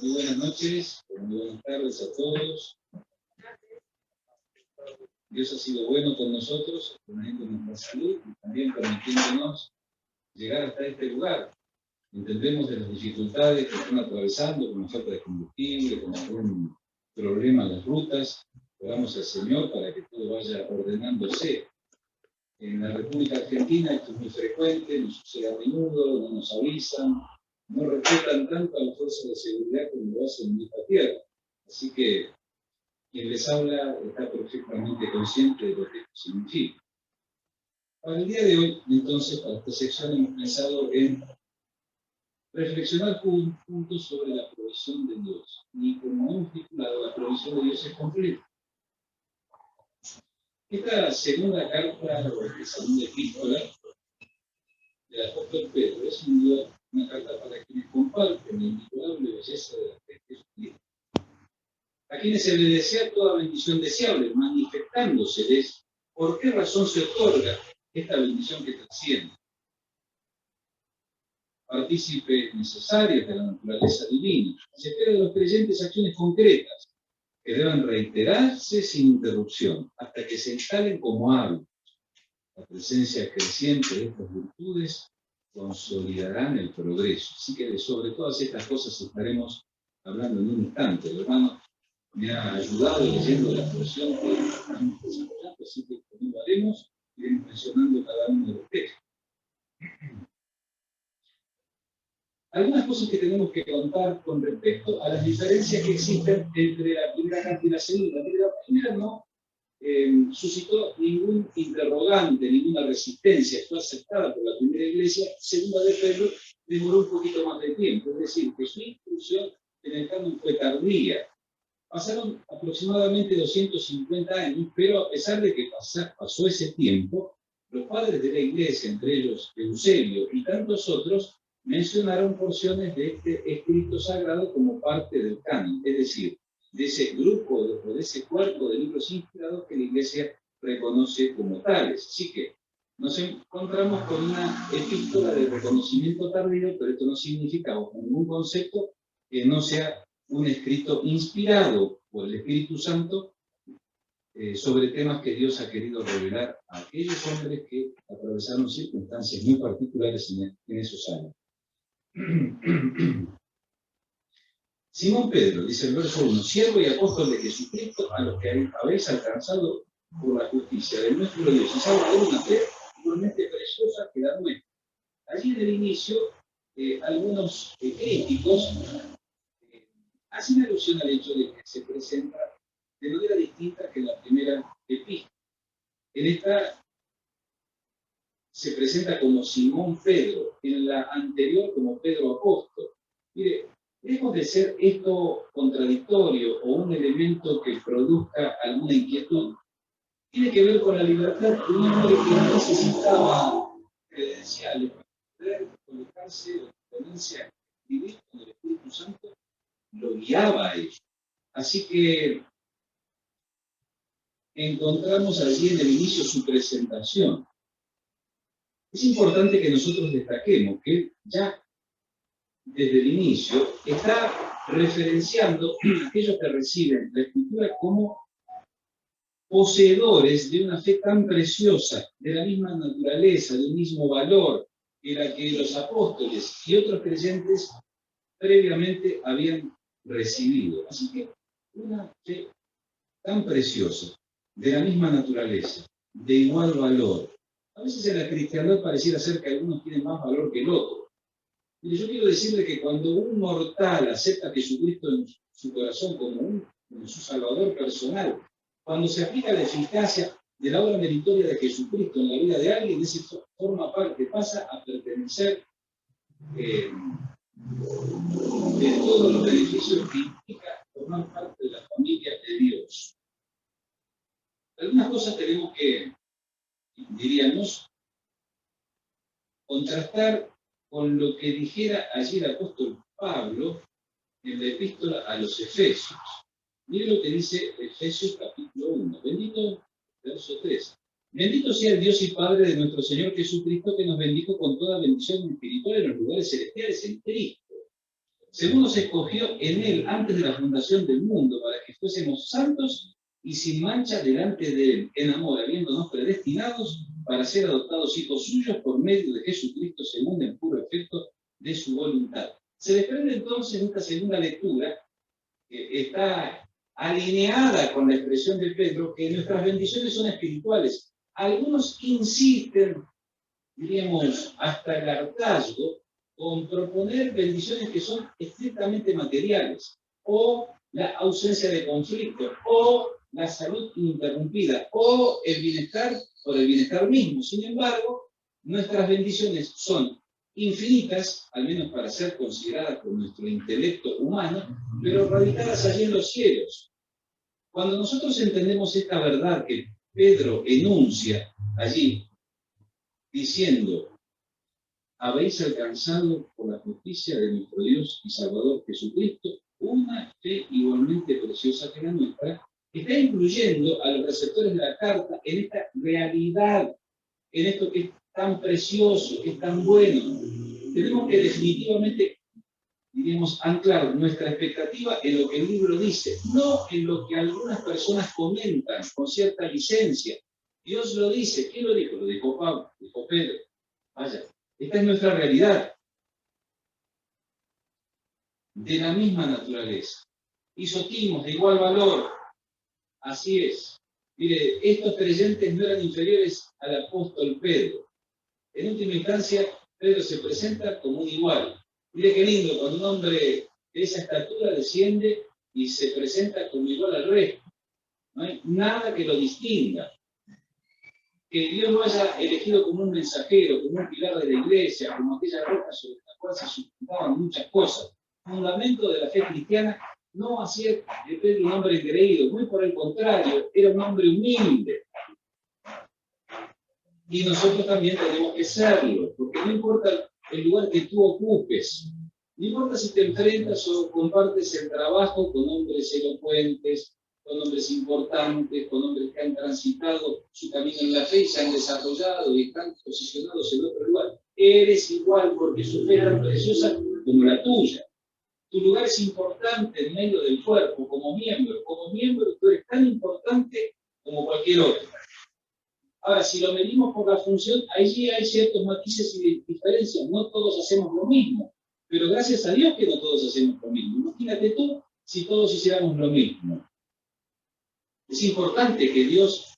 Muy buenas noches, muy buenas tardes a todos. Dios ha sido bueno con nosotros, poniendo nuestra salud y también permitiéndonos llegar hasta este lugar. Entendemos de las dificultades que están atravesando con la falta de combustible, con algún problema en las rutas. Oramos al Señor para que todo vaya ordenándose. En la República Argentina esto es muy frecuente, nos sucede a menudo, no nos avisan, no respetan tanto a las fuerzas de seguridad como lo hacen en esta tierra. Así que quien les habla está perfectamente consciente de lo que esto significa. Para el día de hoy, entonces, para esta sección hemos pensado en reflexionar juntos sobre la provisión de Dios. Y como hemos titulado, la provisión de Dios es completa. Esta segunda carta, o esta segunda epístola del apóstol Pedro, es una carta para quienes comparten la indudable belleza de la fe de Jesucristo, a quienes se les desea toda bendición deseable, manifestándoseles por qué razón se otorga esta bendición que trasciende. Partícipes necesarios de la naturaleza divina. Se espera de los creyentes acciones concretas que deben reiterarse sin interrupción hasta que se instalen como hábitos. La presencia creciente de estas virtudes consolidarán el progreso. Así que sobre todas estas cosas estaremos hablando en un instante. El hermano me ha ayudado leyendo la porción que estamos desarrollando, así que como lo haremos, iremos mencionando cada uno de los textos. Algunas cosas que tenemos que contar con respecto a las diferencias que existen entre la primera carta y la segunda. La primera no suscitó ningún interrogante, ninguna resistencia, fue aceptada por la primera iglesia. Segunda de Pedro demoró un poquito más de tiempo, es decir, que su inclusión en el canon fue tardía. Pasaron aproximadamente 250 años, pero a pesar de que pasó ese tiempo, los padres de la iglesia, entre ellos Eusebio y tantos otros, mencionaron porciones de este escrito sagrado como parte del canon, es decir, de ese grupo o de ese cuerpo de libros inspirados que la iglesia reconoce como tales. Así que nos encontramos con una epístola de reconocimiento tardío, pero esto no significa, bajo ningún concepto, que no sea un escrito inspirado por el Espíritu Santo sobre temas que Dios ha querido revelar a aquellos hombres que atravesaron circunstancias muy particulares en esos años. Simón Pedro, dice el verso 1, siervo y apóstol de Jesucristo, a los que habéis alcanzado por la justicia de nuestro Dios, y salvo de una fe igualmente preciosa que la nuestra. Allí en el inicio, algunos críticos hacen alusión al hecho de que se presenta de manera distinta que en la primera epístola. En esta se presenta como Simón Pedro, en la anterior como Pedro apóstol. Mire, lejos de ser esto contradictorio o un elemento que produzca alguna inquietud, tiene que ver con la libertad de un hombre que no necesitaba credenciales para poder colocarse o ponerse a escribir con el Espíritu Santo, lo guiaba a ello. Así que encontramos allí en el inicio su presentación. Es importante que nosotros destaquemos que ya desde el inicio está referenciando a aquellos que reciben la Escritura como poseedores de una fe tan preciosa, de la misma naturaleza, del mismo valor que la que los apóstoles y otros creyentes previamente habían recibido. Así que una fe tan preciosa, de la misma naturaleza, de igual valor. A veces en la cristiandad pareciera ser que algunos tienen más valor que el otro. Y yo quiero decirle que cuando un mortal acepta a Jesucristo en su corazón como su salvador personal, cuando se aplica la eficacia de la obra meritoria de Jesucristo en la vida de alguien, de esa forma parte, pasa a pertenecer de todos los beneficios que implica formar parte de la familia de Dios. Algunas cosas tenemos que, diríamos, contrastar con lo que dijera allí el apóstol Pablo en la epístola a los Efesios. Mire lo que dice Efesios capítulo 1, bendito, verso 3. Bendito sea el Dios y Padre de nuestro Señor Jesucristo, que nos bendijo con toda bendición espiritual en los lugares celestiales en Cristo. según nos escogió en Él antes de la fundación del mundo, para que fuésemos santos y sin mancha delante de Él, en amor, habiéndonos predestinados para ser adoptados hijos suyos por medio de Jesucristo, según el puro efecto de su voluntad. Se desprende entonces en esta segunda lectura, que está alineada con la expresión de Pedro, que nuestras bendiciones son espirituales. Algunos insisten, diríamos, hasta el hartazgo, con proponer bendiciones que son estrictamente materiales, o la ausencia de conflicto, o la salud ininterrumpida, o el bienestar por el bienestar mismo. Sin embargo, nuestras bendiciones son infinitas, al menos para ser consideradas por nuestro intelecto humano, pero radicadas allí en los cielos. Cuando nosotros entendemos esta verdad que Pedro enuncia allí, diciendo: habéis alcanzado por la justicia de nuestro Dios y Salvador Jesucristo una fe igualmente preciosa que la nuestra, está incluyendo a los receptores de la carta en esta realidad, en esto que es tan precioso, que es tan bueno. Tenemos que definitivamente, diríamos, anclar nuestra expectativa en lo que el libro dice, no en lo que algunas personas comentan con cierta licencia. Dios lo dice. ¿Quién lo dijo? Lo dijo Pablo, lo dijo Pedro. Vaya, esta es nuestra realidad. De la misma naturaleza. Isotimos, de igual valor. Así es. Mire, estos creyentes no eran inferiores al apóstol Pedro. En última instancia, Pedro se presenta como un igual. Mire qué lindo, cuando un hombre de esa estatura desciende y se presenta como igual al resto. No hay nada que lo distinga. Que Dios lo haya elegido como un mensajero, como un pilar de la iglesia, como aquella roca sobre la cual se sustentaban muchas cosas. Fundamento de la fe cristiana no hacía de Pedro un hombre engreído, muy por el contrario, era un hombre humilde. Y nosotros también tenemos que serlo, porque no importa el lugar que tú ocupes, no importa si te enfrentas o compartes el trabajo con hombres elocuentes, con hombres importantes, con hombres que han transitado su camino en la fe y se han desarrollado y están posicionados en otro lugar. Eres igual porque su fe es tan preciosa como la tuya. Tu lugar es importante en medio del cuerpo, como miembro. Como miembro tú eres tan importante como cualquier otro. Ahora, si lo medimos por la función, allí hay ciertos matices y diferencias. No todos hacemos lo mismo, pero gracias a Dios que no todos hacemos lo mismo. Imagínate tú si todos hiciéramos lo mismo. Es importante que Dios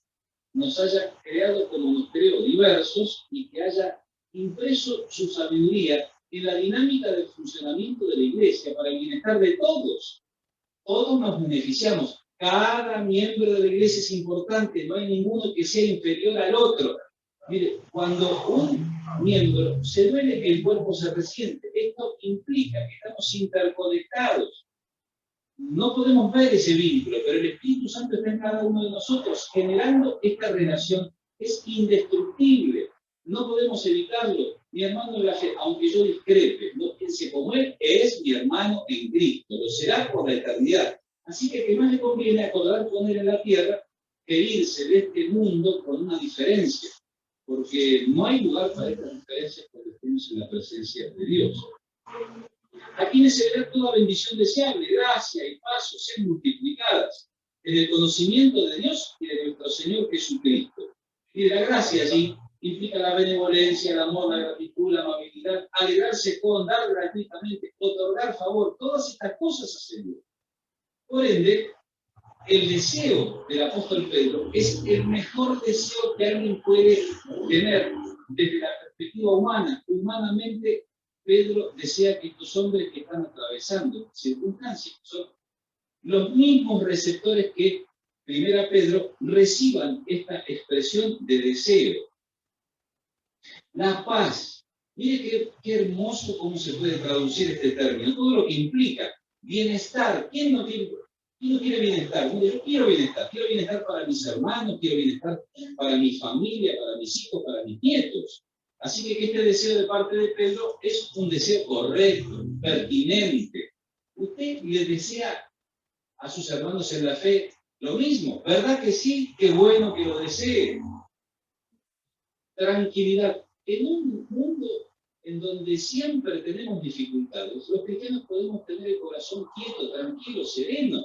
nos haya creado como nos creó, diversos, y que haya impreso su sabiduría en la dinámica del funcionamiento de la iglesia para el bienestar de todos. Todos nos beneficiamos. Cada miembro de la iglesia es importante, no hay ninguno que sea inferior al otro. Mire, cuando un miembro se duele, el cuerpo se resiente. Esto implica que estamos interconectados. No podemos ver ese vínculo, pero el Espíritu Santo está en cada uno de nosotros, generando esta relación. Es indestructible. No podemos evitarlo. Mi hermano en la fe, aunque yo discrepe, no piense como él, es mi hermano en Cristo. Lo será por la eternidad. Así que más le conviene acordar con él en la tierra que irse de este mundo con una diferencia. Porque no hay lugar para estas diferencias cuando estemos en la presencia de Dios. A quienes se verá toda bendición deseable, gracia y paz sean multiplicadas en el conocimiento de Dios y de nuestro Señor Jesucristo. Y de la gracia allí implica la benevolencia, el amor, la gratitud, la amabilidad, alegrarse con, dar gratuitamente, otorgar favor, todas estas cosas hace Dios. Por ende, el deseo del apóstol Pedro es el mejor deseo que alguien puede tener desde la perspectiva humana. Humanamente, Pedro desea que estos hombres que están atravesando circunstancias son los mismos receptores que Primera Pedro reciban esta expresión de deseo. La paz. Mire qué hermoso cómo se puede traducir este término. Todo lo que implica bienestar. ¿Quién no quiere bienestar? Mire, yo quiero bienestar para mis hermanos, quiero bienestar para mi familia, para mis hijos, para mis nietos. Así que este deseo de parte de Pedro es un deseo correcto, pertinente. ¿Usted le desea a sus hermanos en la fe lo mismo? ¿Verdad que sí? Qué bueno que lo desee. Tranquilidad. En un mundo en donde siempre tenemos dificultades, los cristianos podemos tener el corazón quieto, tranquilo, sereno.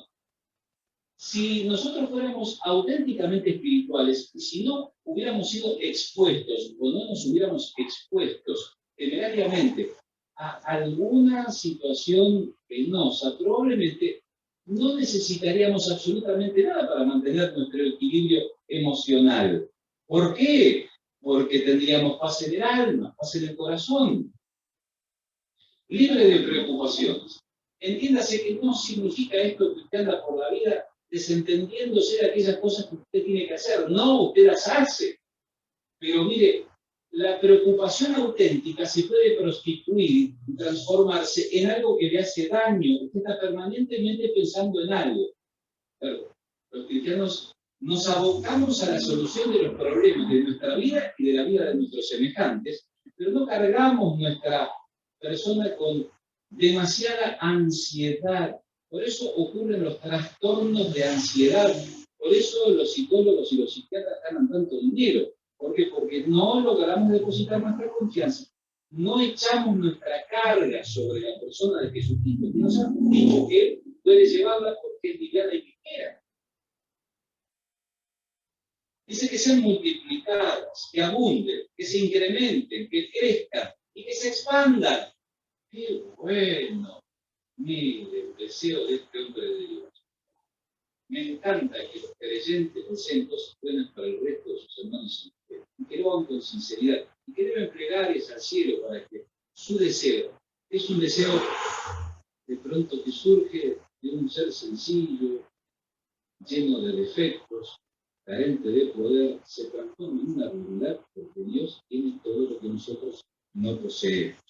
Si nosotros fuéramos auténticamente espirituales, y si no hubiéramos sido expuestos o no nos hubiéramos expuestos temerariamente a alguna situación penosa, probablemente no necesitaríamos absolutamente nada para mantener nuestro equilibrio emocional. ¿Por qué? Porque tendríamos paz en el alma, paz en el corazón, libre de preocupaciones. Entiéndase que no significa esto que usted anda por la vida desentendiéndose de aquellas cosas que usted tiene que hacer. No, usted las hace. Pero mire, la preocupación auténtica se puede prostituir y transformarse en algo que le hace daño. Usted está permanentemente pensando en algo. Pero los cristianos nos abocamos a la solución de los problemas de nuestra vida y de la vida de nuestros semejantes, pero no cargamos nuestra persona con demasiada ansiedad. Por eso ocurren los trastornos de ansiedad. Por eso los psicólogos y los psiquiatras ganan tanto dinero. ¿Por qué? Porque no logramos depositar nuestra confianza. No echamos nuestra carga sobre la persona de Jesucristo, que nos ha dicho que Él puede llevarla porque es liviana y ligera. Dice que sean multiplicadas, que abunden, que se incrementen, que crezcan y que se expandan. ¡Qué bueno! Mire, el deseo de este hombre de Dios. Me encanta que los creyentes deseen cosas buenas para el resto de sus hermanos y que lo hagan con sinceridad y que deben plegarias al cielo para que su deseo es un deseo de pronto que surge de un ser sencillo, lleno de defectos, carente de poder, se transforma en una realidad porque Dios tiene todo lo que nosotros no poseemos.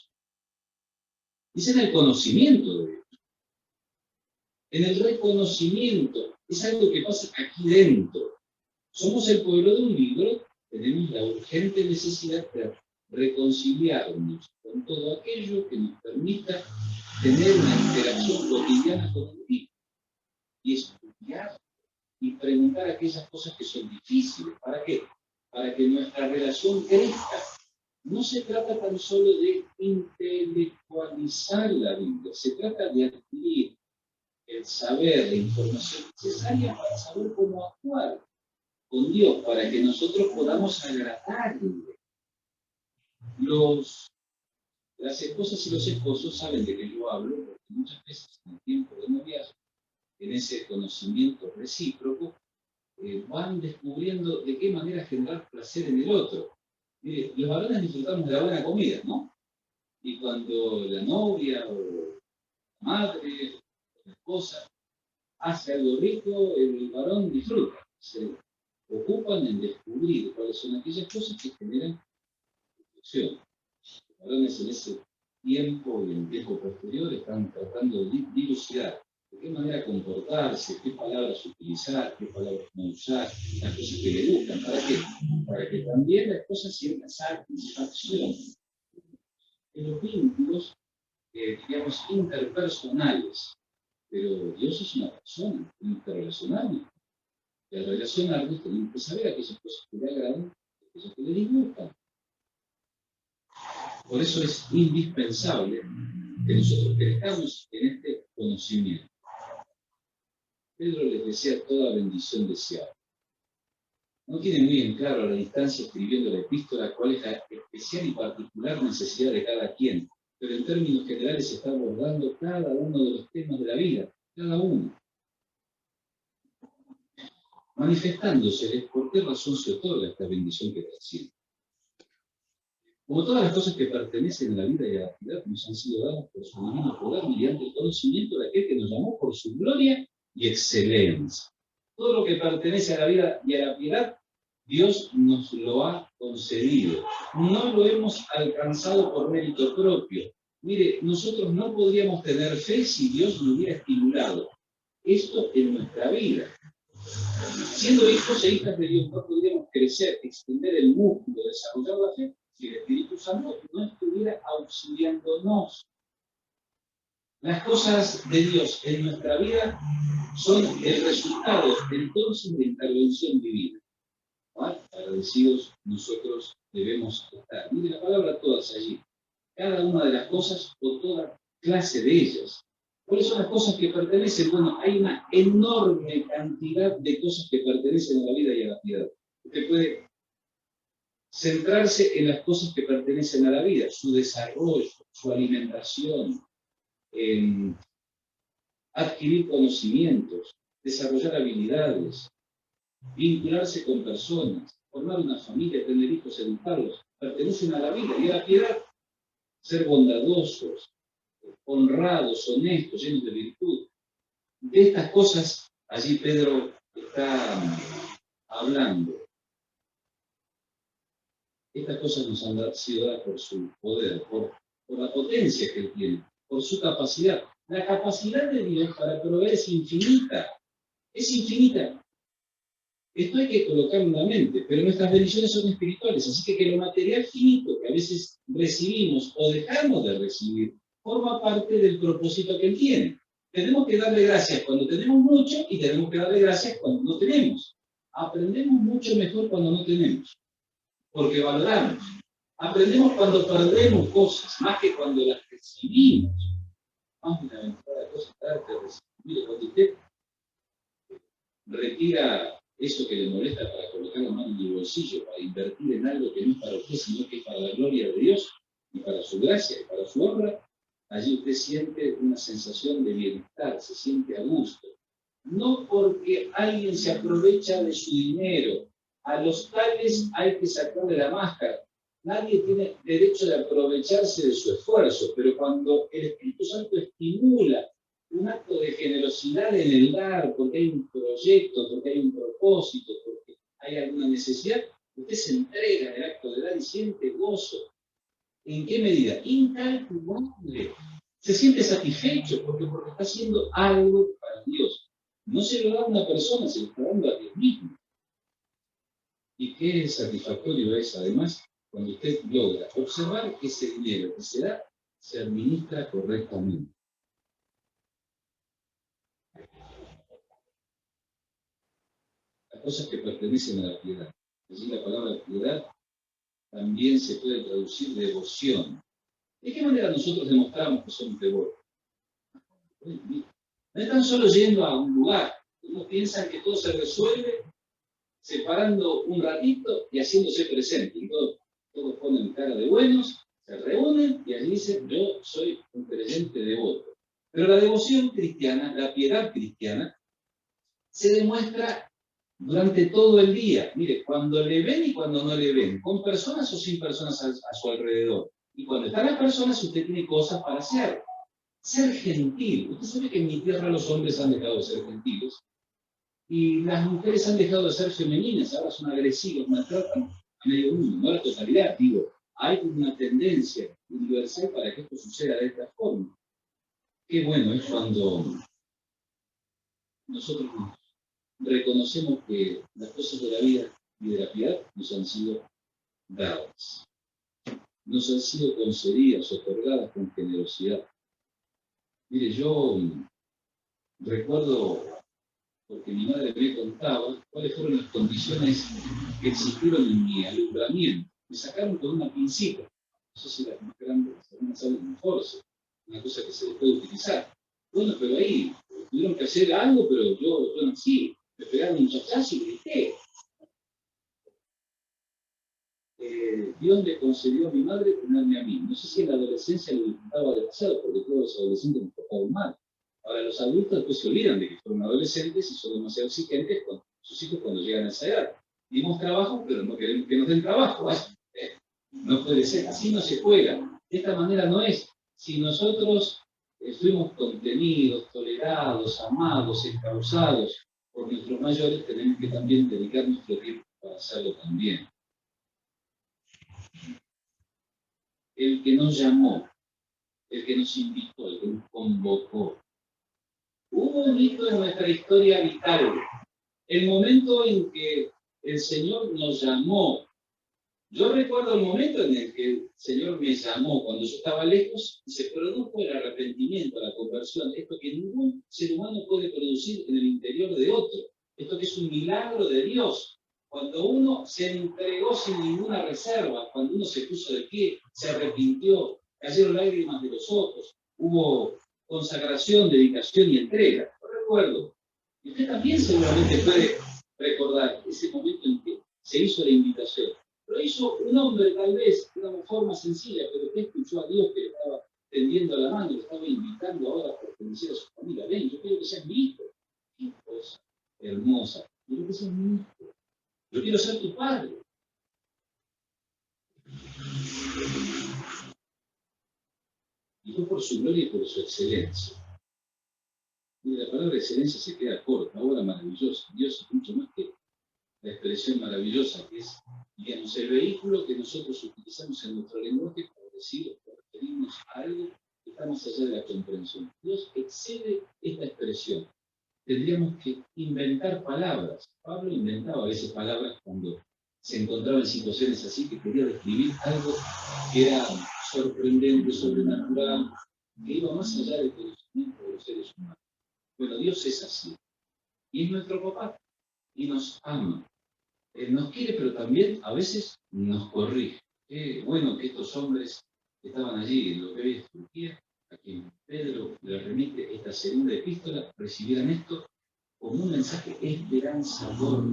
Dice en el conocimiento de Dios. En el reconocimiento, es algo que pasa aquí dentro. Somos el pueblo de un libro, tenemos la urgente necesidad de reconciliarnos con todo aquello que nos permita tener una interacción cotidiana con el libro y estudiar y preguntar aquellas cosas que son difíciles. ¿Para qué? Para que nuestra relación crezca. No se trata tan solo de intelectualizar la Biblia, se trata de adquirir el saber, la información necesaria para saber cómo actuar con Dios, para que nosotros podamos agradarle. Las esposas y los esposos saben de qué yo hablo, porque muchas veces en el tiempo de noviazgo, en ese conocimiento recíproco, van descubriendo de qué manera generar placer en el otro. Mire, los varones disfrutamos de la buena comida, ¿no? Y cuando la novia o la madre o la esposa hace algo rico, el varón disfruta. Se ocupan en descubrir cuáles son aquellas cosas que generan reflexión. Los varones en ese tiempo y en el tiempo posterior están tratando de dilucidar de qué manera comportarse, qué palabras utilizar, qué palabras no usar, las cosas que le gustan. ¿Para qué? Para que también las cosas sientan satisfacción en los vínculos, digamos, interpersonales. Pero Dios es una persona, tenemos que relacionarnos. Y al relacionarnos tenemos que saber aquellas cosas que le agradan y aquellas que le disgustan. Por eso es indispensable que nosotros crezcamos en este conocimiento. Pedro les desea toda bendición deseada. No tiene muy en claro a la distancia escribiendo la epístola cuál es la especial y particular necesidad de cada quien, pero en términos generales está abordando cada uno de los temas de la vida, cada uno. Manifestándoseles por qué razón se otorga esta bendición que recibe. Como todas las cosas que pertenecen a la vida y a la piedad nos han sido dadas por su divino poder mediante el conocimiento de aquel que nos llamó por su gloria y excelencia. Todo lo que pertenece a la vida y a la piedad, Dios nos lo ha concedido. No lo hemos alcanzado por mérito propio. Mire, nosotros no podríamos tener fe si Dios no hubiera estimulado esto en nuestra vida. Siendo hijos e hijas de Dios, no podríamos crecer, extender el músculo, desarrollar la fe, si el Espíritu Santo no estuviera auxiliándonos. Las cosas de Dios en nuestra vida son el resultado entonces de intervención divina. ¿Vale? Agradecidos nosotros debemos estar. Mire la palabra todas allí. cada una de las cosas o toda clase de ellas. ¿Cuáles son las cosas que pertenecen? Bueno, hay una enorme cantidad de cosas que pertenecen a la vida y a la piedad. Usted puede centrarse en las cosas que pertenecen a la vida, su desarrollo, su alimentación, adquirir conocimientos, desarrollar habilidades, vincularse con personas, formar una familia, tener hijos, educarlos, pertenecen a la vida y a la piedad. Ser bondadosos, honrados, honestos, llenos de virtud. De estas cosas, allí Pedro está hablando. Estas cosas nos han sido dadas por su poder, por la potencia que él tiene, por su capacidad. La capacidad de Dios para proveer es infinita. Es infinita. Esto hay que colocarlo en la mente, pero nuestras bendiciones son espirituales, así que lo material finito que a veces recibimos o dejamos de recibir, forma parte del propósito que él tiene. Tenemos que darle gracias cuando tenemos mucho y tenemos que darle gracias cuando no tenemos. Aprendemos mucho mejor cuando no tenemos, porque valoramos. Aprendemos cuando perdemos cosas, más que cuando las recibimos. Más bienaventurada cosa darte a recibir. Mire, cuando usted retira eso que le molesta para colocar la mano en el bolsillo, para invertir en algo que no es para usted, sino que es para la gloria de Dios y para su gracia y para su honra, allí usted siente una sensación de bienestar, se siente a gusto. No porque alguien se aprovecha de su dinero, a los tales hay que sacarle la máscara. Nadie tiene derecho de aprovecharse de su esfuerzo, pero cuando el Espíritu Santo estimula un acto de generosidad en el dar, porque hay un proyecto, porque hay un propósito, porque hay alguna necesidad, usted se entrega en el acto de dar y siente gozo. ¿En qué medida? Incalculable. Se siente satisfecho porque está haciendo algo para Dios. No se lo da a una persona, se lo está dando a Dios mismo. Y qué satisfactorio es, además, cuando usted logra observar que ese dinero que se da se administra correctamente. Las cosas que pertenecen a la piedad. Allí la palabra piedad también se puede traducir devoción. ¿De qué manera nosotros demostramos que somos devotos? No es tan solo yendo a un lugar. Uno piensa que todo se resuelve separando un ratito y haciéndose presente. Y todos ponen cara de buenos, se reúnen y allí dicen, yo soy un creyente devoto. Pero la devoción cristiana, la piedad cristiana, se demuestra durante todo el día. Mire, cuando le ven y cuando no le ven, con personas o sin personas a su alrededor. Y cuando están las personas, usted tiene cosas para hacer. Ser gentil. Usted sabe que en mi tierra los hombres han dejado de ser gentiles y las mujeres han dejado de ser femeninas, ahora son agresivas, maltratan a medio mundo, no a la totalidad, digo. Hay una tendencia universal para que esto suceda de esta forma. Qué bueno es cuando nosotros reconocemos que las cosas de la vida y de la piedad nos han sido dadas, nos han sido concedidas, otorgadas con generosidad. Mire, yo recuerdo, porque mi madre me contaba cuáles fueron las condiciones que existieron en mi alumbramiento. Me sacaron con una pincita, no sé si las más grandes, algunas salen un force, una cosa que se puede utilizar. Bueno, pero ahí tuvieron que hacer algo, pero yo nací, me pegaron un chachazo y grité. Dios le concedió a mi madre tenerme a mí. No sé si en la adolescencia lo disfrutaba demasiado, porque todos los adolescentes nos portaban mal. Ahora, los adultos después se olvidan de que fueron adolescentes y son demasiado exigentes con sus hijos cuando llegan a esa edad. Dimos trabajo, pero no queremos que nos den trabajo. No puede ser, así no se juega. De esta manera no es. Si nosotros fuimos contenidos, tolerados, amados, encausados por nuestros mayores, tenemos que también dedicar nuestro tiempo para hacerlo también. El que nos llamó, el que nos invitó, el que nos convocó. Hubo un hito en nuestra historia vital, el momento en que el Señor nos llamó. Yo recuerdo el momento en el que el Señor me llamó, cuando yo estaba lejos, y se produjo el arrepentimiento, la conversión, esto que ningún ser humano puede producir en el interior de otro, esto que es un milagro de Dios. Cuando uno se entregó sin ninguna reserva, cuando uno se puso de pie, se arrepintió, cayeron lágrimas de los ojos, hubo consagración, dedicación y entrega. Lo recuerdo. Y usted también seguramente puede recordar ese momento en que se hizo la invitación. Lo hizo un hombre, tal vez, de una forma sencilla, pero que escuchó a Dios que le estaba tendiendo la mano, le estaba invitando ahora a pertenecer a su familia. Ven, yo quiero que seas mi hijo. Qué cosa hermosa. Quiero que seas mi hijo. Yo quiero ser tu padre. Y fue por su gloria y por su excelencia. Y la palabra excelencia se queda corta, obra maravillosa. Dios es mucho más que la expresión maravillosa que es, digamos, el vehículo que nosotros utilizamos en nuestro lenguaje para decir, para referirnos a algo que está más allá de la comprensión. Dios excede esta expresión. Tendríamos que inventar palabras. Pablo inventaba a veces palabras cuando se encontraba en situaciones así que quería describir algo que era sorprendente, sobrenatural, que iba más allá del conocimiento de los seres humanos. Bueno, Dios es así. Y es nuestro papá. Y nos ama. Él nos quiere, pero también a veces nos corrige. Qué bueno que estos hombres que estaban allí en lo que hoy es Turquía, a quien Pedro le remite esta segunda epístola, recibieran esto como un mensaje esperanzador.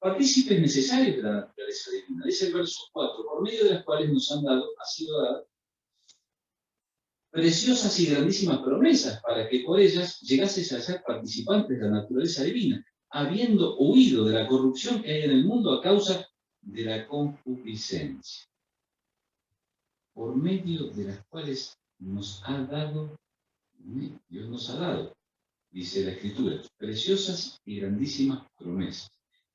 Partícipes necesarios de la naturaleza divina. Dice el verso 4, por medio de las cuales nos han dado, ha sido dada preciosas y grandísimas promesas para que por ellas llegases a ser participantes de la naturaleza divina, habiendo huido de la corrupción que hay en el mundo a causa de la concupiscencia, por medio de las cuales nos ha dado, Dios nos ha dado, dice la Escritura, preciosas y grandísimas promesas.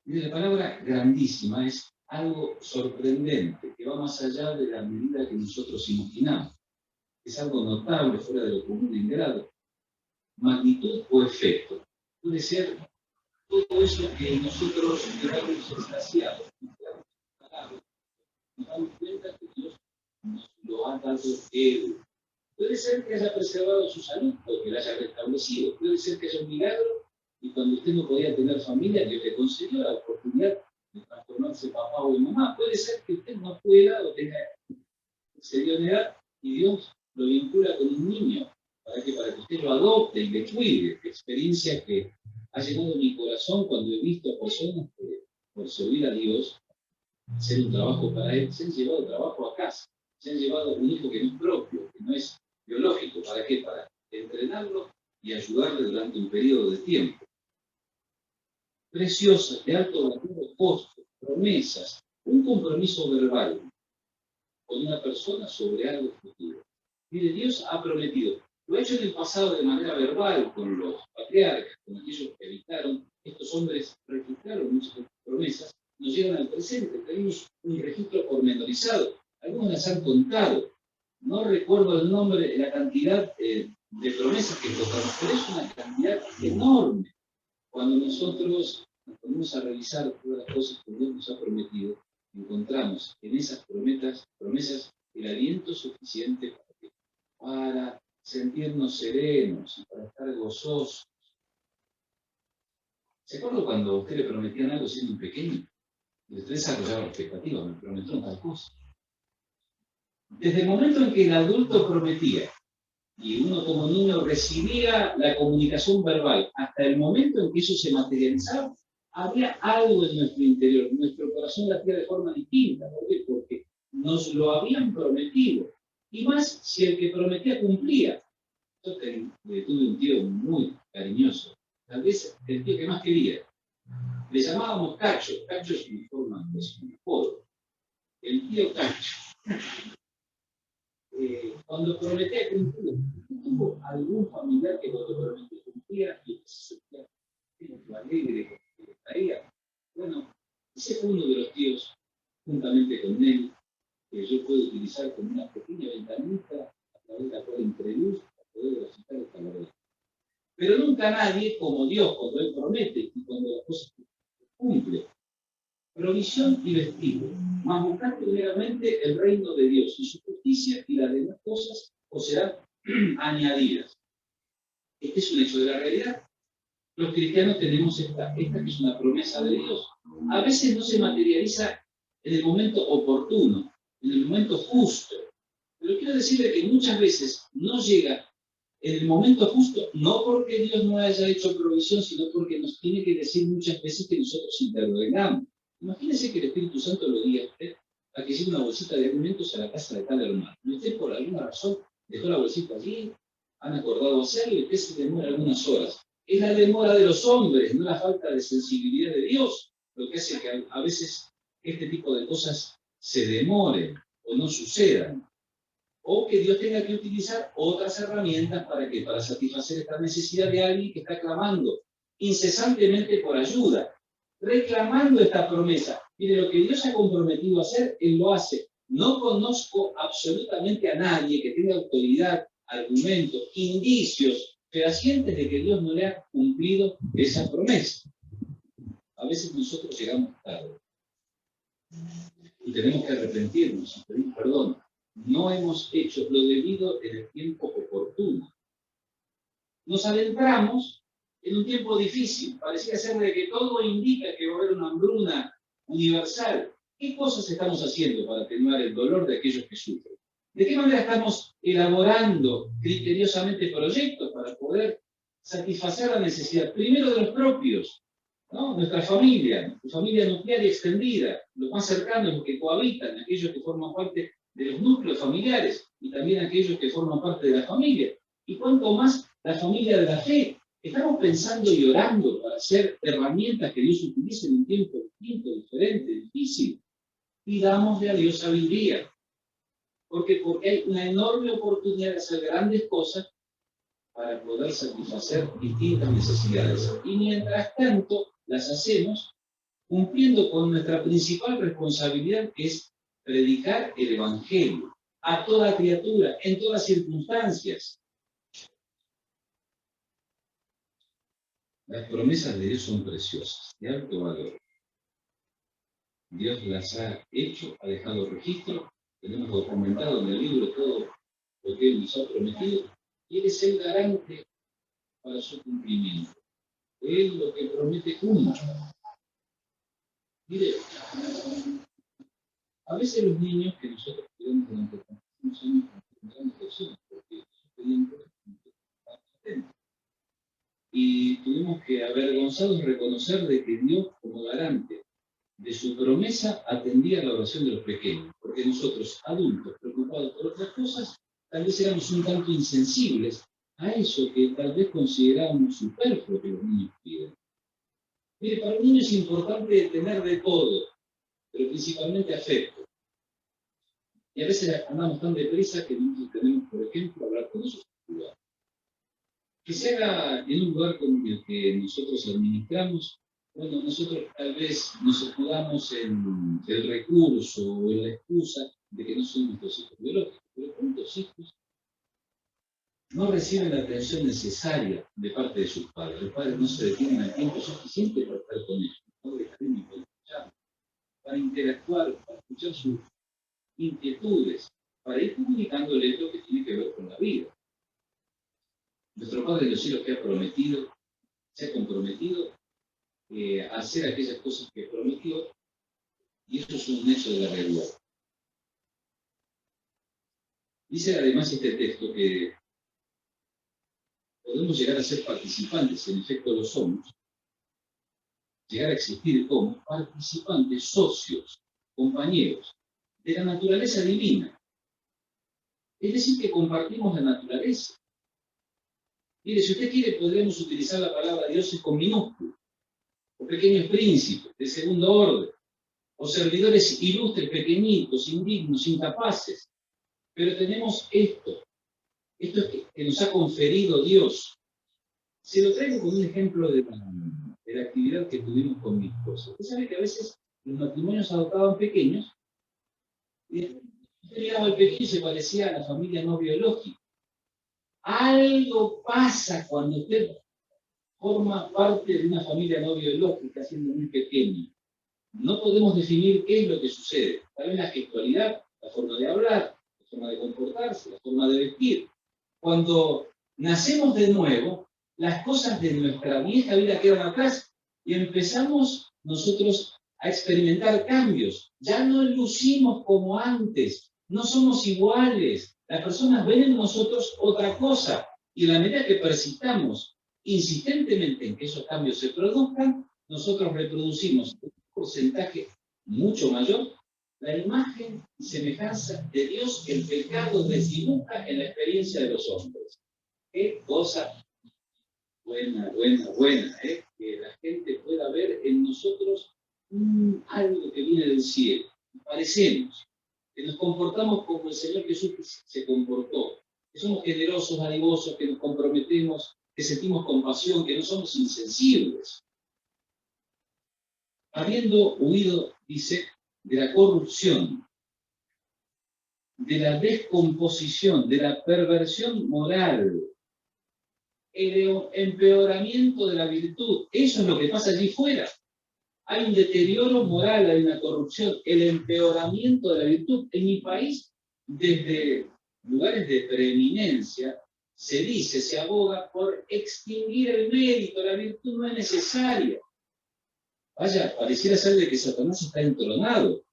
Y la palabra grandísima es algo sorprendente, que va más allá de la medida que nosotros imaginamos. Es algo notable, fuera de lo común en grado, magnitud o efecto. Puede ser todo eso que nosotros quedamos extasiados, nos damos cuenta que Dios nos lo ha dado Él. Puede ser que haya preservado su salud o que la haya restablecido. Puede ser que haya un milagro y cuando usted no podía tener familia, Dios le concedió la oportunidad de transformarse en papá o en mamá. Puede ser que usted no pueda o tenga edad y Dios lo vincula con un niño para que usted lo adopte y le cuide. Experiencia que ha llenado mi corazón cuando he visto a personas que, por servir a Dios, hacer un trabajo para Él, se han llevado trabajo a casa, se han llevado un hijo que no es propio, que no es biológico. ¿Para qué? Para entrenarlo y ayudarle durante un periodo de tiempo. Preciosas, de alto valor, costo, promesas, un compromiso verbal con una persona sobre algo futuro. Mire, Dios ha prometido. Lo ha hecho en el pasado de manera verbal con los patriarcas, con aquellos que habitaron. Estos hombres registraron muchas promesas, nos llegan al presente. Tenemos un registro pormenorizado. Algunos las han contado. No recuerdo el nombre, la cantidad de promesas que encontramos, pero es una cantidad enorme. Cuando nosotros nos ponemos a revisar todas las cosas que Dios nos ha prometido, encontramos en esas promesas el aliento suficiente para sentirnos serenos y para estar gozosos. ¿Se acuerda cuando a usted le prometían algo siendo pequeño? Y usted desarrollaba la expectativa, me prometió tal cosa. Desde el momento en que el adulto prometía y uno como niño recibía la comunicación verbal, hasta el momento en que eso se materializaba, había algo en nuestro interior, nuestro corazón latía de forma distinta. ¿Por qué? Porque nos lo habían prometido. Y más si el que prometía cumplía. Yo tuve un tío muy cariñoso, tal vez el tío que más quería. Le llamábamos Cacho. Cacho es una forma, es un apodo. El tío Cacho. Cuando prometía cumplir, ¿tuvo algún familiar que cuando prometía cumplía y se sentía alegre que traía? Bueno, ese fue uno de los tíos, juntamente con él, que yo puedo utilizar como una pequeña ventanita a través de la cual entre luz para poder recitar esta verdad. Pero nunca nadie como Dios, cuando Él promete y cuando las cosas cumple. Provisión y vestido, mas buscar primeramente el reino de Dios y su justicia, y las demás cosas os serán añadidas. Este es un hecho de la realidad. Los cristianos tenemos esta que es una promesa de Dios. A veces no se materializa en el momento oportuno, en el momento justo. Pero quiero decirle que muchas veces no llega en el momento justo, no porque Dios no haya hecho provisión, sino porque nos tiene que decir muchas veces que nosotros intervengamos. Imagínese que el Espíritu Santo lo diga a usted a que lleve una bolsita de alimentos a la casa de tal hermano. Y usted por alguna razón dejó la bolsita allí, han acordado hacerlo y usted se demora algunas horas. Es la demora de los hombres, no la falta de sensibilidad de Dios, lo que hace que a veces este tipo de cosas se demoren o no sucedan. O que Dios tenga que utilizar otras herramientas para satisfacer esta necesidad de alguien que está clamando incesantemente por ayuda, reclamando esta promesa. Mire, lo que Dios se ha comprometido a hacer, Él lo hace. No conozco absolutamente a nadie que tenga autoridad, argumentos, indicios fehacientes de que Dios no le ha cumplido esa promesa. A veces nosotros llegamos tarde y tenemos que arrepentirnos y pedir perdón. No hemos hecho lo debido en el tiempo oportuno. Nos adentramos en un tiempo difícil. Parecía ser de que todo indica que va a haber una hambruna universal. ¿Qué cosas estamos haciendo para atenuar el dolor de aquellos que sufren? ¿De qué manera estamos elaborando criteriosamente proyectos para poder satisfacer la necesidad, primero de los propios, ¿no? Nuestra familia nuclear y extendida, los más cercanos, los que cohabitan, aquellos que forman parte de los núcleos familiares y también aquellos que forman parte de la familia? Y cuanto más la familia de la fe. Estamos pensando y orando para ser herramientas que Dios utilice en un tiempo distinto, diferente, difícil. Pidámosle a Dios sabiduría. Porque hay una enorme oportunidad de hacer grandes cosas para poder satisfacer distintas necesidades. Y mientras tanto las hacemos cumpliendo con nuestra principal responsabilidad, que es predicar el Evangelio a toda criatura, en todas circunstancias. Las promesas de Dios son preciosas, de alto valor. Dios las ha hecho, ha dejado registro, tenemos documentado en el libro todo lo que Él nos ha prometido, y Él es el garante para su cumplimiento. Él lo que promete cumple. Mire, a veces los niños que nosotros cuidamos durante tantos años tendrán decepciones, porque sus pedientes están atentos. Y tuvimos que avergonzados reconocer de que Dios, como garante de su promesa, atendía la oración de los pequeños, porque nosotros, adultos, preocupados por otras cosas, tal vez éramos un tanto insensibles a eso que tal vez considerábamos superfluo que los niños piden. Mire, para un niño es importante tener de todo, pero principalmente afecto. Y a veces andamos tan deprisa que no tenemos, por ejemplo, hablar con ellos en lugar. Que se haga en un lugar como el que nosotros administramos. Bueno, nosotros tal vez nos escudamos en el recurso o en la excusa de que no son nuestros hijos biológicos, pero ¿cuántos hijos no reciben la atención necesaria de parte de sus padres? Los padres no se detienen el tiempo suficiente para estar con ellos, no les tienen para escuchar, para interactuar, para escuchar sus inquietudes, para ir comunicándoles lo que tiene que ver con la vida. Nuestro Padre de los cielos que ha prometido, se ha comprometido a hacer aquellas cosas que prometió, y eso es un hecho de la realidad. Dice además este texto que podemos llegar a ser participantes, en efecto lo somos, llegar a existir como participantes, socios, compañeros de la naturaleza divina. Es decir, que compartimos la naturaleza. Mire, si usted quiere, podríamos utilizar la palabra dioses con minúsculas, o pequeños príncipes de segundo orden, o servidores ilustres, pequeñitos, indignos, incapaces. Pero tenemos esto es que nos ha conferido Dios. Se lo traigo como un ejemplo de la actividad que tuvimos con mi esposa. Usted sabe que a veces los matrimonios adoptaban pequeños, y usted miraba al pequeño y se parecía a la familia no biológica. Algo pasa cuando usted forma parte de una familia no biológica siendo muy pequeño. No podemos definir qué es lo que sucede. Tal vez la gestualidad, la forma de hablar, la forma de comportarse, la forma de vestir. Cuando nacemos de nuevo, las cosas de nuestra vieja vida quedan atrás y empezamos nosotros a experimentar cambios. Ya no lucimos como antes, no somos iguales, Las personas ven en nosotros otra cosa, y a la medida que persistamos insistentemente en que esos cambios se produzcan, nosotros reproducimos un porcentaje mucho mayor la imagen y semejanza de Dios que el pecado desdibuja en la experiencia de los hombres. Qué cosa buena, que la gente pueda ver en nosotros algo que viene del cielo. Parecemos, que nos comportamos como el Señor Jesús se comportó, que somos generosos, dadivosos, que nos comprometemos, que sentimos compasión, que no somos insensibles. Habiendo huido, dice, de la corrupción, de la descomposición, de la perversión moral, el empeoramiento de la virtud. Eso es lo que pasa allí fuera. Hay un deterioro moral, hay una corrupción, el empeoramiento de la virtud. En mi país, desde lugares de preeminencia, se dice, se aboga por extinguir el mérito, la virtud no es necesaria. Vaya, pareciera ser de que Satanás está entronado,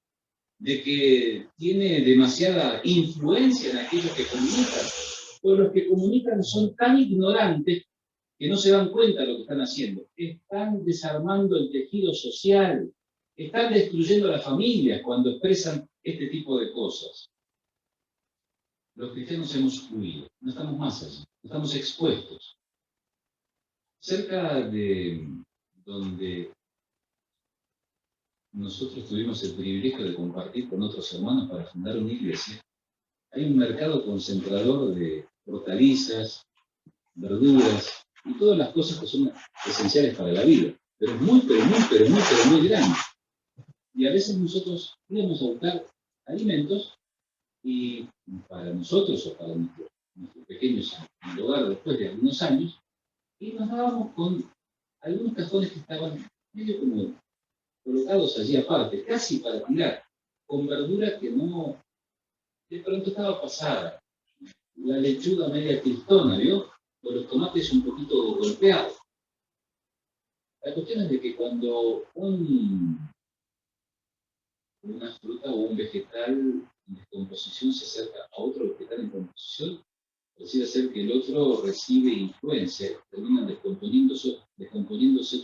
de que tiene demasiada influencia en aquellos que comunican, pues los que comunican son tan ignorantes que no se dan cuenta de lo que están haciendo. Están desarmando el tejido social, están destruyendo a las familias cuando expresan este tipo de cosas. Los cristianos hemos huido, no estamos más allí, estamos expuestos. Cerca de donde nosotros tuvimos el privilegio de compartir con otros hermanos para fundar una iglesia, hay un mercado concentrador de hortalizas, verduras y todas las cosas que son esenciales para la vida, pero es muy grande. Y a veces nosotros íbamos a buscar alimentos y para nosotros o para nuestros pequeños en el hogar después de algunos años, y nos dábamos con algunos cajones que estaban medio como colocados allí aparte, casi para tirar, con verdura que no, de pronto estaba pasada. La lechuga media tristona, ¿vio? O los tomates un poquito golpeados. La cuestión es de que cuando una fruta o un vegetal en descomposición se acerca a otro vegetal en composición, pareciera ser que el otro recibe influencia, terminan descomponiéndose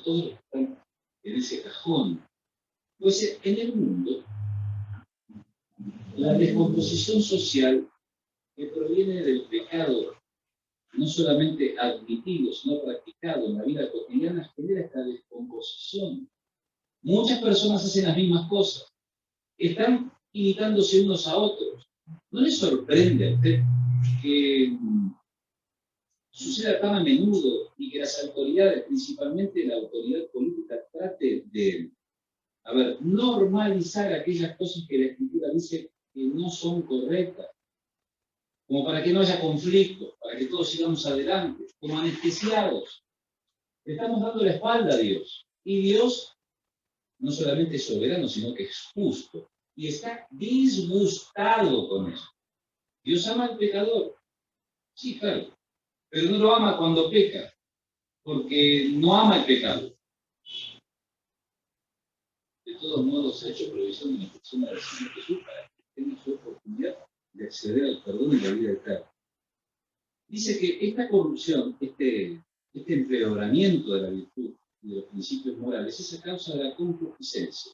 todos los que están en ese cajón. Pues en el mundo, la descomposición social que proviene del pecado, no solamente admitido, sino practicado en la vida cotidiana, genera esta descomposición. Muchas personas hacen las mismas cosas, están imitándose unos a otros. ¿No les sorprende a usted que suceda tan a menudo y que las autoridades, principalmente la autoridad política, trate de normalizar aquellas cosas que la Escritura dice que no son correctas, como para que no haya conflicto, para que todos sigamos adelante, como anestesiados? Le estamos dando la espalda a Dios. Y Dios no solamente es soberano, sino que es justo. Y está disgustado con eso. Dios ama al pecador. Sí, claro. Pero no lo ama cuando peca, porque no ama el pecado. De todos modos, ha hecho provisión en la persona del Señor Jesús para que tenga su oportunidad de acceder al perdón y la vida eterna. Dice que esta corrupción, este empeoramiento de la virtud y de los principios morales, es a causa de la concupiscencia.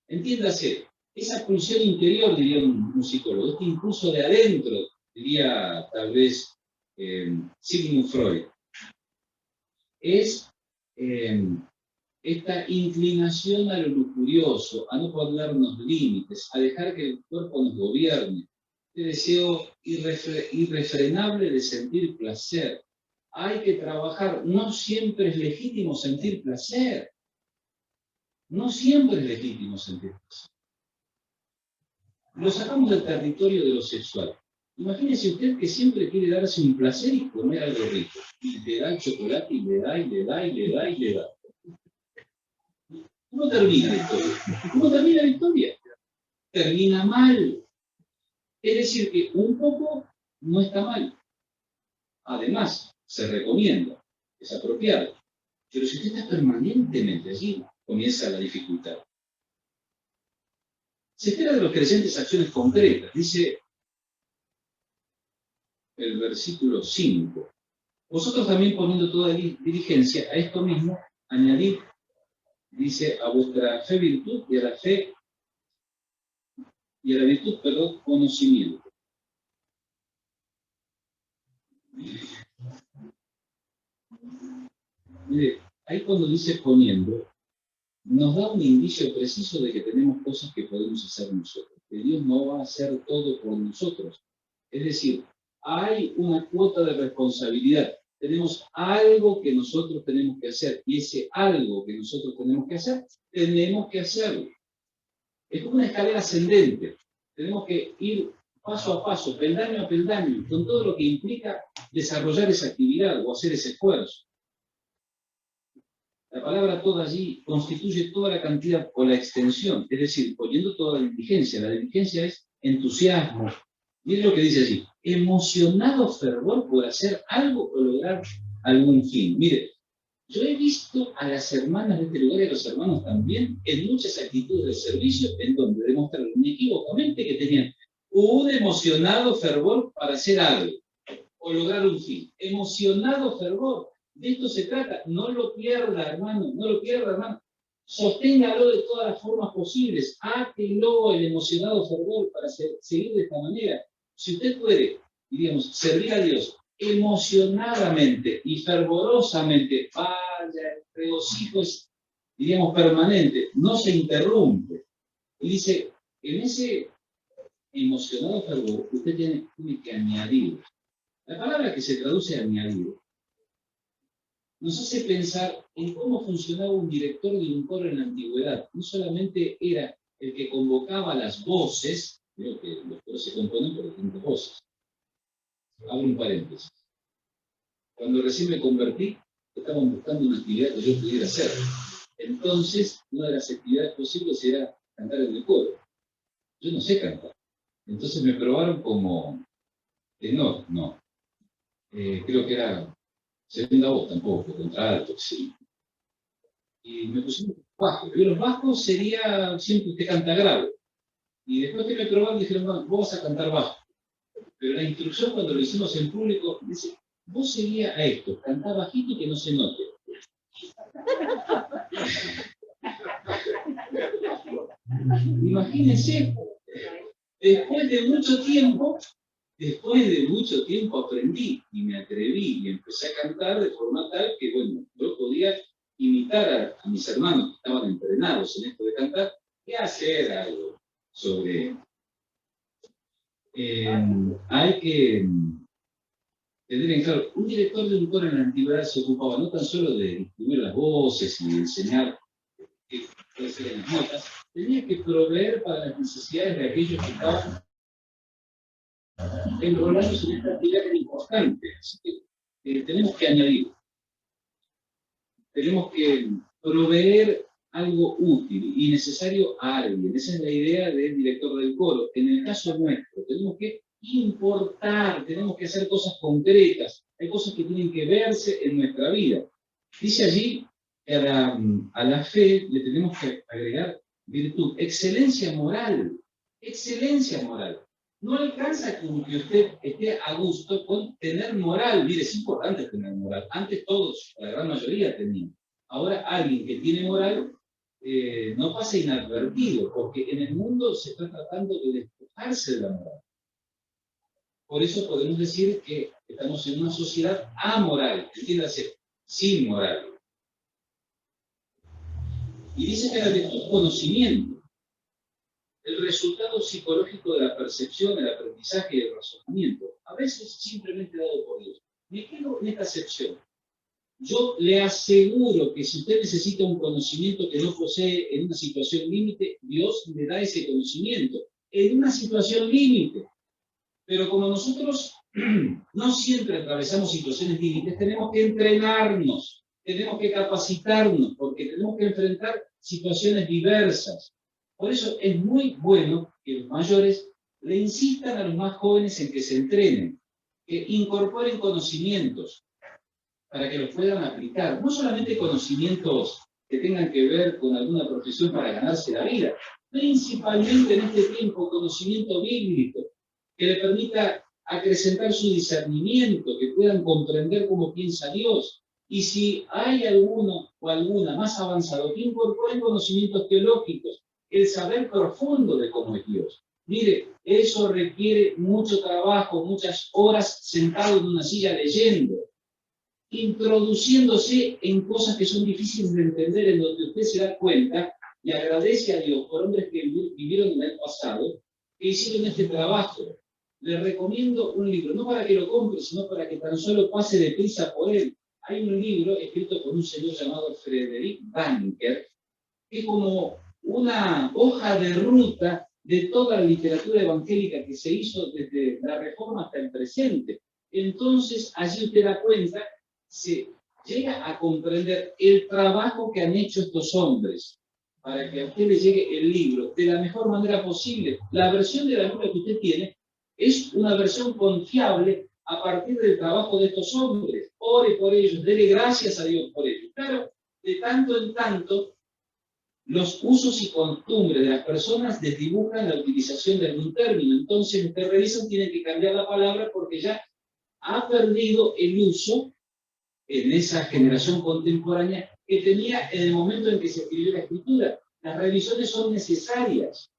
Entiéndase, esa pulsión interior, diría un psicólogo, este impulso de adentro, diría tal vez Sigmund Freud, es esta inclinación a lo lujurioso, a no ponernos límites, a dejar que el cuerpo nos gobierne, este deseo irrefrenable de sentir placer. Hay que trabajar, no siempre es legítimo sentir placer. No siempre es legítimo sentir placer. Lo sacamos del territorio de lo sexual. Imagínese usted que siempre quiere darse un placer y comer algo rico. Y le da el chocolate y le da, y le da, y le da, y le da. ¿Cómo termina la historia? ¿Cómo termina la historia? Termina mal. Es decir, que un poco no está mal. Además, se recomienda, es apropiado. Pero si usted está permanentemente allí, comienza la dificultad. Se espera de los creyentes acciones concretas. Dice el versículo 5. Vosotros también poniendo toda diligencia a esto mismo, añadid, dice, a vuestra fe virtud y a la fe, y a la virtud, perdón, conocimiento. Mire, ahí cuando dice poniendo, nos da un indicio preciso de que tenemos cosas que podemos hacer nosotros, que Dios no va a hacer todo por nosotros. Es decir, hay una cuota de responsabilidad. Tenemos algo que nosotros tenemos que hacer, y ese algo que nosotros tenemos que hacerlo. Es como una escalera ascendente. Tenemos que ir paso a paso, peldaño a peldaño, con todo lo que implica desarrollar esa actividad o hacer ese esfuerzo. La palabra toda allí constituye toda la cantidad o la extensión, es decir, poniendo toda la diligencia. La diligencia es entusiasmo. Miren lo que dice allí, emocionado fervor por hacer algo o lograr algún fin. Mire, yo he visto a las hermanas de este lugar y a los hermanos también en muchas actitudes de servicio en donde demostraron inequívocamente que tenían un emocionado fervor para hacer algo o lograr un fin. Emocionado fervor. De esto se trata. No lo pierda, hermano. No lo pierda, hermano. Sosténgalo de todas las formas posibles. Átelo el emocionado fervor para seguir de esta manera. Si usted puede, diríamos, servir a Dios emocionadamente y fervorosamente, vaya, el regocijo es, diríamos, permanente, no se interrumpe. Y dice, en ese emocionado fervor, usted tiene que añadir. La palabra que se traduce añadir nos hace pensar en cómo funcionaba un director de un coro en la antigüedad. No solamente era el que convocaba las voces, creo que los coros se componen por distintas voces. Abro un paréntesis. Cuando recién me convertí, estaban buscando una actividad que yo pudiera hacer. Entonces, una de las actividades posibles era cantar en el coro. Yo no sé cantar. Entonces me probaron como tenor, no. Creo que era segunda voz tampoco, contralto, sí. Y me pusieron bajo. Y los bajos sería siempre usted canta grave. Y después que me probaron, dijeron, no, vos vas a cantar bajo. Pero la instrucción cuando lo hicimos en público, dice, vos seguía a esto, cantá bajito y que no se note. Imagínense, después de mucho tiempo aprendí y me atreví y empecé a cantar de forma tal que, bueno, yo podía imitar a mis hermanos que estaban entrenados en esto de cantar y hacer algo sobre... hay que tener en claro, un director de un coro en la antigüedad se ocupaba no tan solo de distribuir las voces y de enseñar qué puede ser en las notas, tenía que proveer para las necesidades de aquellos que estaban enrolados en esta actividad que era importante. Así que tenemos que añadir, tenemos que proveer algo útil y necesario a alguien. Esa es la idea del director del coro. En el caso nuestro, tenemos que importar, tenemos que hacer cosas concretas, hay cosas que tienen que verse en nuestra vida. Dice allí que a la fe le tenemos que agregar virtud, excelencia moral, excelencia moral. No alcanza con que usted esté a gusto con tener moral. Mire, es importante tener moral. Antes todos, la gran mayoría tenían. Ahora alguien que tiene moral no pasa inadvertido, porque en el mundo se está tratando de despojarse de la moral. Por eso podemos decir que estamos en una sociedad amoral, entiéndase, sin moral. Y dice que la virtud es conocimiento, el resultado psicológico de la percepción, el aprendizaje y el razonamiento, a veces simplemente dado por Dios. Me quedo en esta acepción. Yo le aseguro que si usted necesita un conocimiento que no posee en una situación límite, Dios le da ese conocimiento en una situación límite. Pero como nosotros no siempre atravesamos situaciones límites, tenemos que entrenarnos, tenemos que capacitarnos, porque tenemos que enfrentar situaciones diversas. Por eso es muy bueno que los mayores le insistan a los más jóvenes en que se entrenen, que incorporen conocimientos para que los puedan aplicar. No solamente conocimientos que tengan que ver con alguna profesión para ganarse la vida, principalmente en este tiempo conocimiento bíblico, que le permita acrecentar su discernimiento, que puedan comprender cómo piensa Dios. Y si hay alguno o alguna más avanzado, que incorporen conocimientos teológicos, el saber profundo de cómo es Dios. Mire, eso requiere mucho trabajo, muchas horas sentado en una silla leyendo, introduciéndose en cosas que son difíciles de entender, en donde usted se da cuenta y agradece a Dios por hombres que vivieron en el pasado, que hicieron este trabajo. Les recomiendo un libro, no para que lo compre, sino para que tan solo pase deprisa por él. Hay un libro escrito por un señor llamado Frederick Banker, que es como una hoja de ruta de toda la literatura evangélica que se hizo desde la Reforma hasta el presente. Entonces, allí usted da cuenta, se llega a comprender el trabajo que han hecho estos hombres para que a usted le llegue el libro de la mejor manera posible. La versión de la Biblia que usted tiene es una versión confiable a partir del trabajo de estos hombres. Ore por ellos, dele gracias a Dios por ellos. Claro, de tanto en tanto, los usos y costumbres de las personas desdibujan la utilización de algún término. Entonces, usted revisa, tiene que cambiar la palabra porque ya ha perdido el uso en esa generación contemporánea que tenía en el momento en que se escribió la escritura. Las revisiones son necesarias.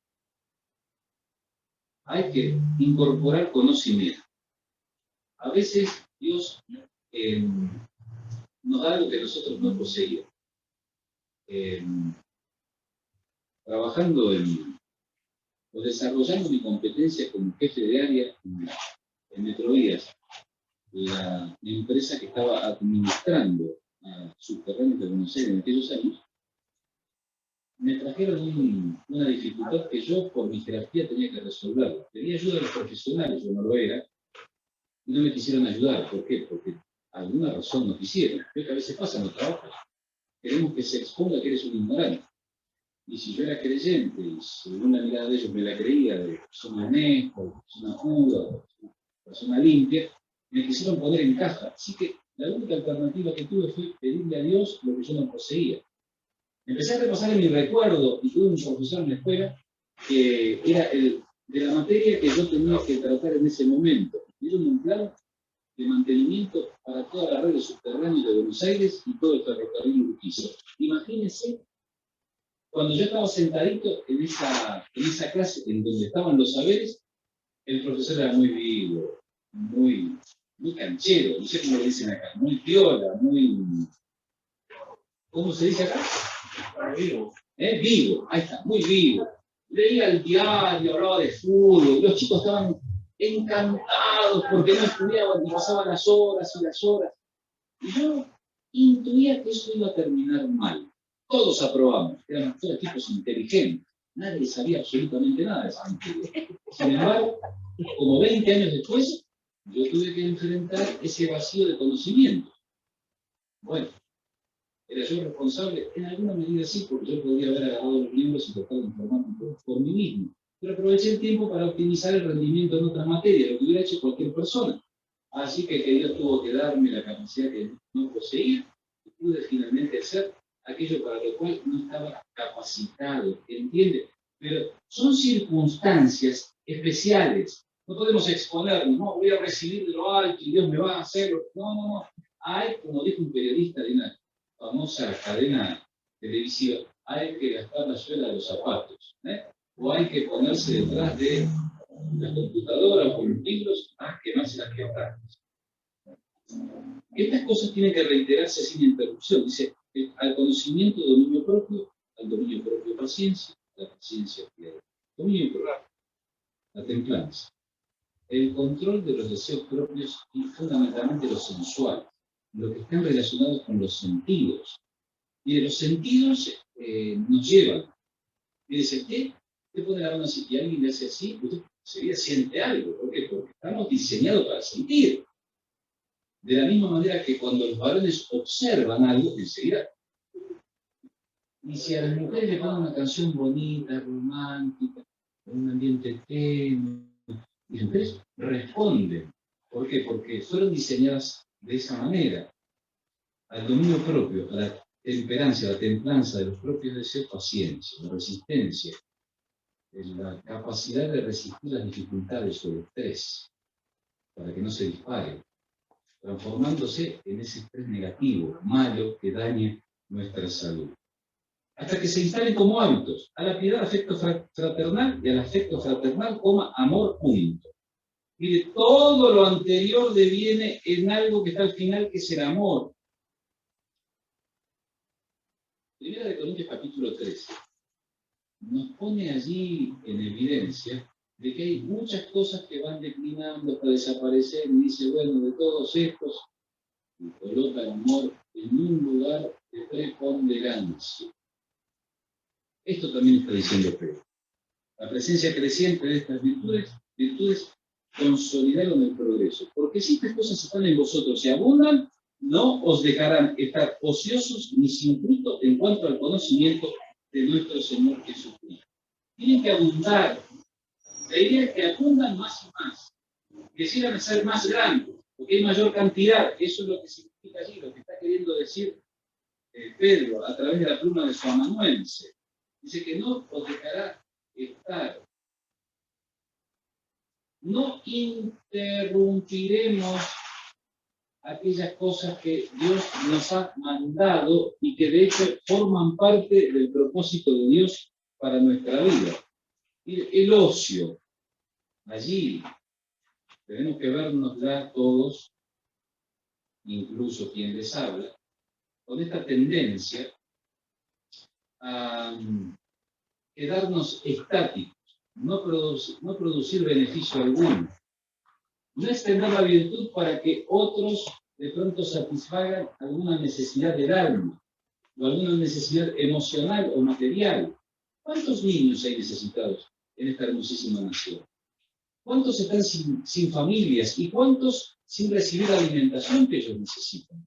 Hay que incorporar conocimiento. A veces Dios nos da algo que nosotros no poseíamos. Trabajando o desarrollando mi competencia como jefe de área en Metrovías, la empresa que estaba administrando a subterráneos de Buenos Aires en aquellos años, me trajeron una dificultad que yo, por mi jerarquía, tenía que resolver. Tenía ayuda de los profesionales, yo no lo era, y no me quisieron ayudar. ¿Por qué? Porque alguna razón no quisieron. Creo que a veces pasa en los trabajos. Queremos que se exponga que eres un ignorante. Y si yo era creyente, y según la mirada de ellos me la creía de persona honesta, de persona pura, de persona limpia, me quisieron poner en caja. Así que la única alternativa que tuve fue pedirle a Dios lo que yo no poseía. Empecé a repasar en mi recuerdo, y tuve un profesor en la escuela que era el de la materia que yo tenía que tratar en ese momento. Me dieron un plan de mantenimiento para toda la red de subterráneos de Buenos Aires y todo el ferrocarril Urquiza. Imagínense, cuando yo estaba sentadito en esa clase en donde estaban los saberes, el profesor era muy vivo, muy canchero, no sé cómo le dicen acá, muy piola, muy... ¿Cómo se dice acá? Vivo. Vivo, ahí está, muy vivo. Leía el diario, hablaba de fútbol, los chicos estaban encantados porque no estudiaban y pasaban las horas y las horas. Y yo intuía que eso iba a terminar mal. Todos aprobamos, éramos todos tipos inteligentes. Nadie sabía absolutamente nada de esa materia. Sin embargo, como 20 años después, yo tuve que enfrentar ese vacío de conocimiento. Bueno, ¿era yo responsable? En alguna medida sí, porque yo podría haber agarrado los libros y tratar de informarme por mí mismo. Pero aproveché el tiempo para optimizar el rendimiento en otras materias, lo que hubiera hecho cualquier persona. Así que Dios tuvo que darme la capacidad que no poseía y pude finalmente hacer aquello para lo cual no estaba capacitado, ¿entiende? Pero son circunstancias especiales. No podemos exponernos, no, voy a recibir de lo alto y Dios me va a hacerlo. No, no, no. Hay, como dijo un periodista de una famosa cadena televisiva, hay que gastar la suela de los zapatos, o hay que ponerse detrás de la computadora o los libros más que más las que otras. Estas cosas tienen que reiterarse sin interrupción. Dice, al conocimiento, dominio propio, al dominio propio, paciencia, la paciencia, piedad. Dominio propio, la templanza. El control de los deseos propios y fundamentalmente los sensuales, lo que están relacionados con los sentidos. Mire, los sentidos nos llevan. Y dice, ¿qué? Usted pone la mano así y alguien le hace así, usted enseguida siente algo. ¿Por qué? Porque estamos diseñados para sentir. De la misma manera que cuando los varones observan algo, enseguida. Y si a las mujeres le ponen una canción bonita, romántica, con un ambiente tenue, y las mujeres responden. ¿Por qué? Porque fueron diseñadas de esa manera. Al dominio propio, a la temperancia, a la templanza de los propios deseos, paciencia, la resistencia, la capacidad de resistir las dificultades o el estrés. para que no se dispare, transformándose en ese estrés negativo, malo, que daña nuestra salud. Hasta que se instalen como hábitos, a la piedad afecto fraternal y al afecto fraternal, amor único. Mire, todo lo anterior deviene en algo que está al final, que es el amor. Primera de Corintios capítulo 13 nos pone allí en evidencia de que hay muchas cosas que van declinando hasta desaparecer, y dice, bueno, de todos estos, y coloca el amor en un lugar de preponderancia. Esto también está diciendo Pedro. La presencia creciente de estas virtudes consolidaron el progreso. Porque si estas cosas están en vosotros y abundan, no os dejarán estar ociosos ni sin fruto en cuanto al conocimiento de nuestro Señor Jesucristo. Tienen que abundar. La idea es que abundan más y más. Quisieran ser más grandes, porque hay mayor cantidad. Eso es lo que significa allí, lo que está queriendo decir Pedro a través de la pluma de su amanuense. Dice que no os dejará estar. No interrumpiremos aquellas cosas que Dios nos ha mandado y que de hecho forman parte del propósito de Dios para nuestra vida. El ocio, allí tenemos que vernos ya todos, incluso quien les habla, con esta tendencia a quedarnos estáticos, no producir beneficio alguno, no extender la virtud para que otros de pronto satisfagan alguna necesidad del alma, o alguna necesidad emocional o material. ¿Cuántos niños hay necesitados en esta hermosísima nación? ¿Cuántos están sin familias? ¿Y cuántos sin recibir la alimentación que ellos necesitan?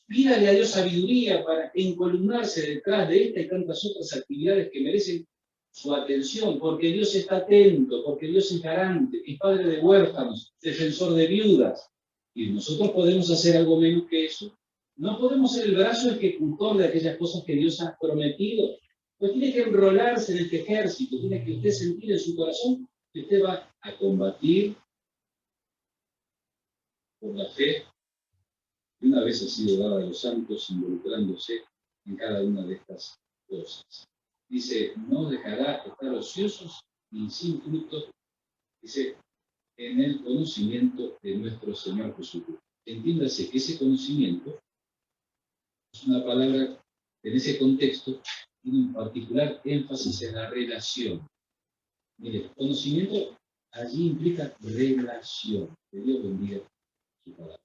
Pídale a Dios sabiduría para encolumnarse detrás de esta y tantas otras actividades que merecen su atención, porque Dios está atento, porque Dios es garante, es padre de huérfanos, defensor de viudas. Y nosotros podemos hacer algo menos que eso. No podemos ser el brazo ejecutor de aquellas cosas que Dios ha prometido. Pues tiene que enrolarse en este ejército, tiene que usted sentir en su corazón que usted va a combatir por la fe que una vez ha sido dada a los santos, involucrándose en cada una de estas cosas. Dice, no dejará estar ociosos ni sin fruto, dice, en el conocimiento de nuestro Señor Jesucristo. Entiéndase que ese conocimiento es una palabra que en ese contexto tiene un particular énfasis en la relación. Mire, conocimiento allí implica relación. Que Dios bendiga su palabra.